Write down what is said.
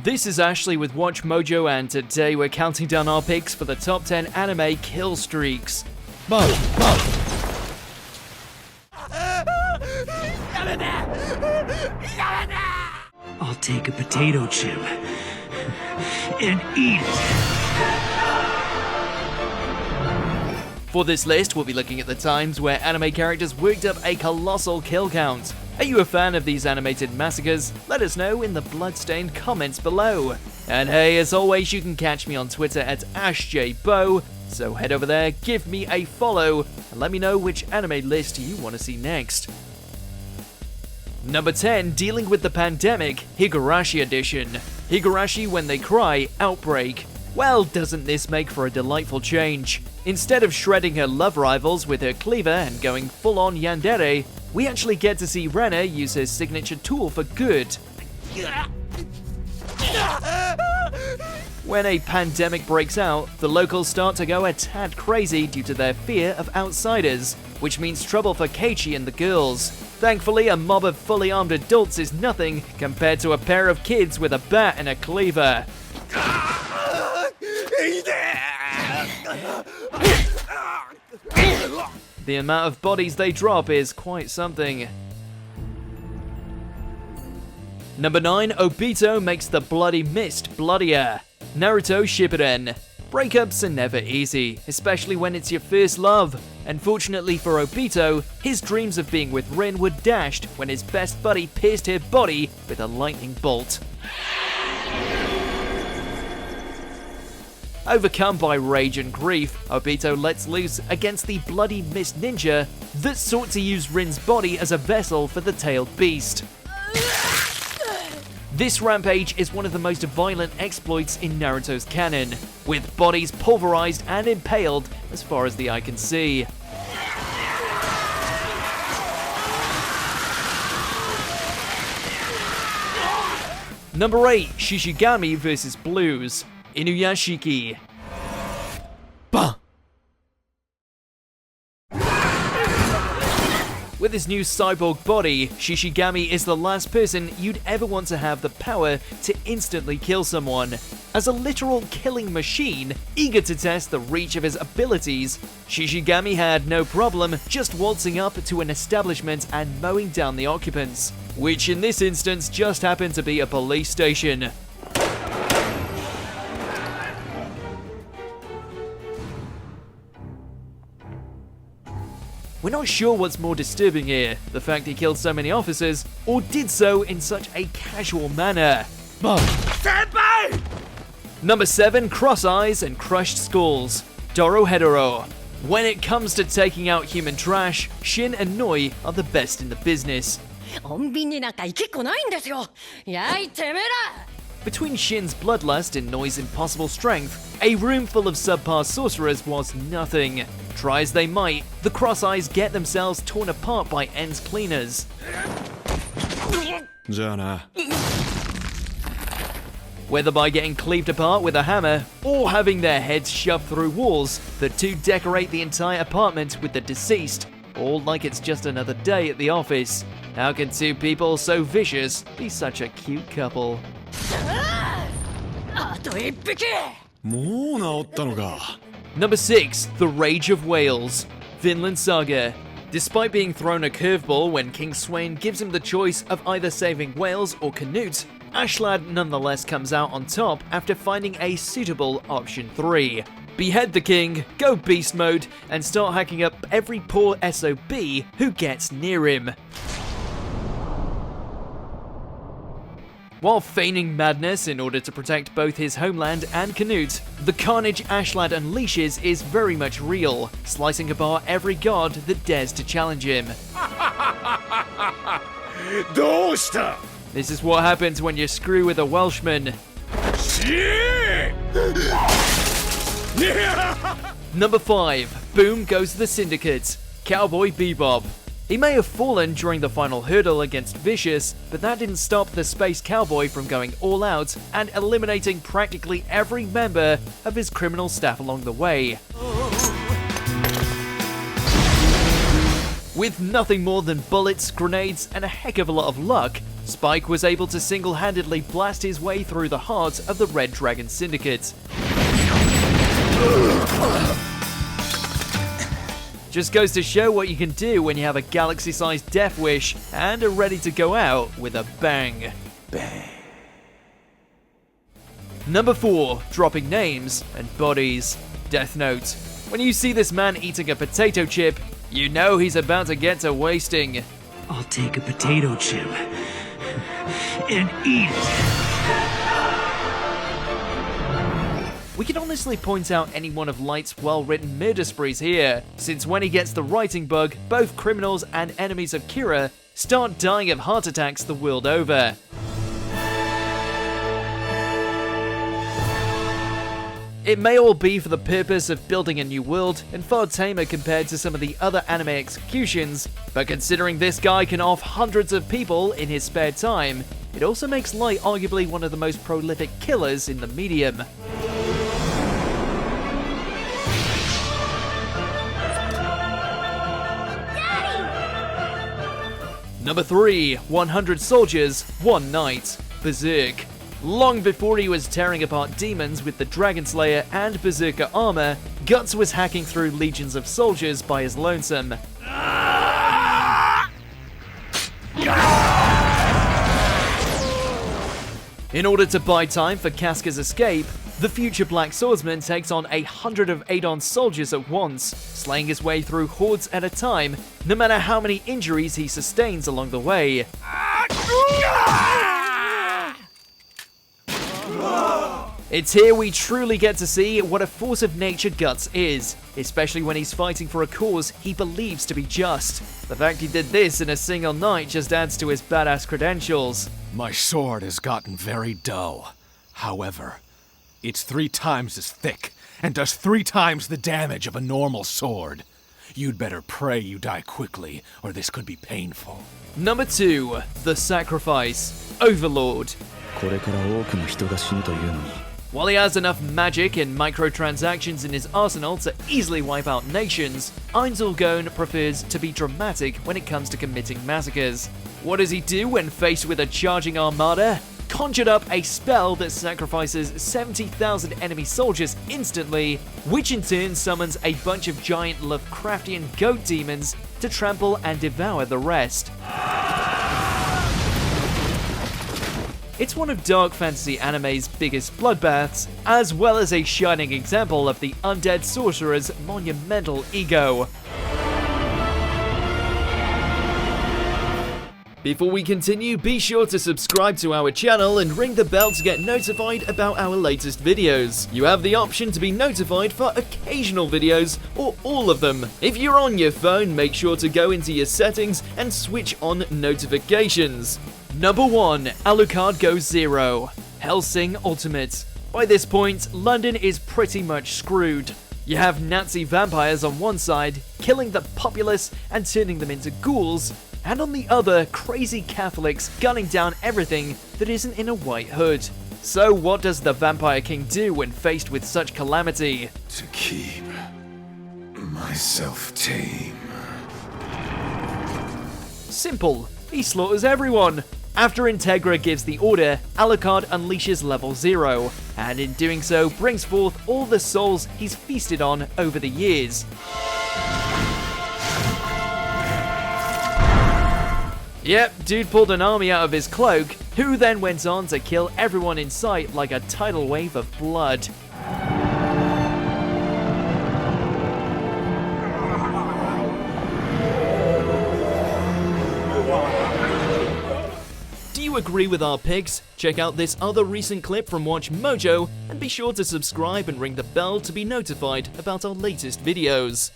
This is Ashley with WatchMojo, and today we're counting down our picks for the top 10 anime killstreaks. I'll take a potato chip and eat it. For this list, we'll be looking at the times where anime characters worked up a colossal kill count. Are you a fan of these animated massacres? Let us know in the bloodstained comments below. And hey, as always, you can catch me on Twitter at AshJBo, so head over there, give me a follow, and let me know which anime list you want to see next. Number 10, dealing with the pandemic, Higurashi edition. Higurashi when they cry, outbreak. Well, doesn't this make for a delightful change? Instead of shredding her love rivals with her cleaver and going full-on yandere, we actually get to see Rena use her signature tool for good. When a pandemic breaks out, the locals start to go a tad crazy due to their fear of outsiders, which means trouble for Keiichi and the girls. Thankfully, a mob of fully armed adults is nothing compared to a pair of kids with a bat and a cleaver. The amount of bodies they drop is quite something. Number 9, Obito makes the bloody mist bloodier. Naruto Shippuden. Breakups are never easy, especially when it's your first love. Unfortunately for Obito, his dreams of being with Rin were dashed when his best buddy pierced her body with a lightning bolt. Overcome by rage and grief, Obito lets loose against the bloody mist ninja that sought to use Rin's body as a vessel for the tailed beast. This rampage is one of the most violent exploits in Naruto's canon, with bodies pulverized and impaled as far as the eye can see. Number 8, Shishigami vs. Blues. Inuyashiki. Bah! With his new cyborg body, Shishigami is the last person you'd ever want to have the power to instantly kill someone. As a literal killing machine, eager to test the reach of his abilities, Shishigami had no problem just waltzing up to an establishment and mowing down the occupants, which in this instance just happened to be a police station. We're not sure what's more disturbing here, the fact he killed so many officers, or did so in such a casual manner. Senpai! Number 7, Cross Eyes and Crushed Skulls. Dorohedoro. When it comes to taking out human trash, Shin and Noi are the best in the business. Between Shin's bloodlust and Noi's impossible strength, a room full of subpar sorcerers was nothing. Try as they might, the Cross Eyes get themselves torn apart by ends cleaners. Whether by getting cleaved apart with a hammer, or having their heads shoved through walls, the two decorate the entire apartment with the deceased, all like it's just another day at the office. How can two people so vicious be such a cute couple? Number 6, The Rage of Whales. Vinland Saga. Despite being thrown a curveball when King Swain gives him the choice of either saving whales or Canute, Ashlad nonetheless comes out on top after finding a suitable option 3. Behead the king, go beast mode, and start hacking up every poor SOB who gets near him. While feigning madness in order to protect both his homeland and Canute, the carnage Ashlad unleashes is very much real, slicing apart every god that dares to challenge him. This is what happens when you screw with a Welshman. Number 5, boom goes the Syndicate. Cowboy Bebop. He may have fallen during the final hurdle against Vicious, but that didn't stop the space cowboy from going all out and eliminating practically every member of his criminal staff along the way. With nothing more than bullets, grenades, and a heck of a lot of luck, Spike was able to single-handedly blast his way through the heart of the Red Dragon Syndicate. Just goes to show what you can do when you have a galaxy-sized death wish and are ready to go out with a bang. Bang. Number 4, dropping names and bodies. Death Note. When you see this man eating a potato chip, you know he's about to get to wasting. I'll take a potato chip and eat it. We can honestly point out any one of Light's well-written murder sprees here, since when he gets the writing bug, both criminals and enemies of Kira start dying of heart attacks the world over. It may all be for the purpose of building a new world and far tamer compared to some of the other anime executions, but considering this guy can off hundreds of people in his spare time, it also makes Light arguably one of the most prolific killers in the medium. Number 3, 100 Soldiers, One Night. Berserk. Long before he was tearing apart demons with the Dragon Slayer and Berserker armor, Guts was hacking through legions of soldiers by his lonesome. In order to buy time for Casca's escape, the future Black Swordsman takes on 100 of Adon's soldiers at once, slaying his way through hordes at a time, no matter how many injuries he sustains along the way. It's here we truly get to see what a force of nature Guts is, especially when he's fighting for a cause he believes to be just. The fact he did this in a single night just adds to his badass credentials. My sword has gotten very dull. However, it's 3 times as thick and does 3 times the damage of a normal sword. You'd better pray you die quickly, or this could be painful. Number 2, The Sacrifice, Overlord. While he has enough magic and microtransactions in his arsenal to easily wipe out nations, Einzelgone prefers to be dramatic when it comes to committing massacres. What does he do when faced with a charging armada? Conjured up a spell that sacrifices 70,000 enemy soldiers instantly, which in turn summons a bunch of giant Lovecraftian goat demons to trample and devour the rest. It's one of dark fantasy anime's biggest bloodbaths, as well as a shining example of the undead sorcerer's monumental ego. Before we continue, be sure to subscribe to our channel and ring the bell to get notified about our latest videos. You have the option to be notified for occasional videos or all of them. If you're on your phone, make sure to go into your settings and switch on notifications. Number 1, Alucard Goes Zero, Hellsing Ultimate. By this point, London is pretty much screwed. You have Nazi vampires on one side, killing the populace and turning them into ghouls, and on the other, crazy Catholics gunning down everything that isn't in a white hood. So what does the Vampire King do when faced with such calamity? To keep myself tame. Simple, he slaughters everyone. After Integra gives the order, Alucard unleashes level 0, and in doing so brings forth all the souls he's feasted on over the years. Yep, dude pulled an army out of his cloak, who then went on to kill everyone in sight like a tidal wave of blood. Do you agree with our picks? Check out this other recent clip from WatchMojo, and be sure to subscribe and ring the bell to be notified about our latest videos.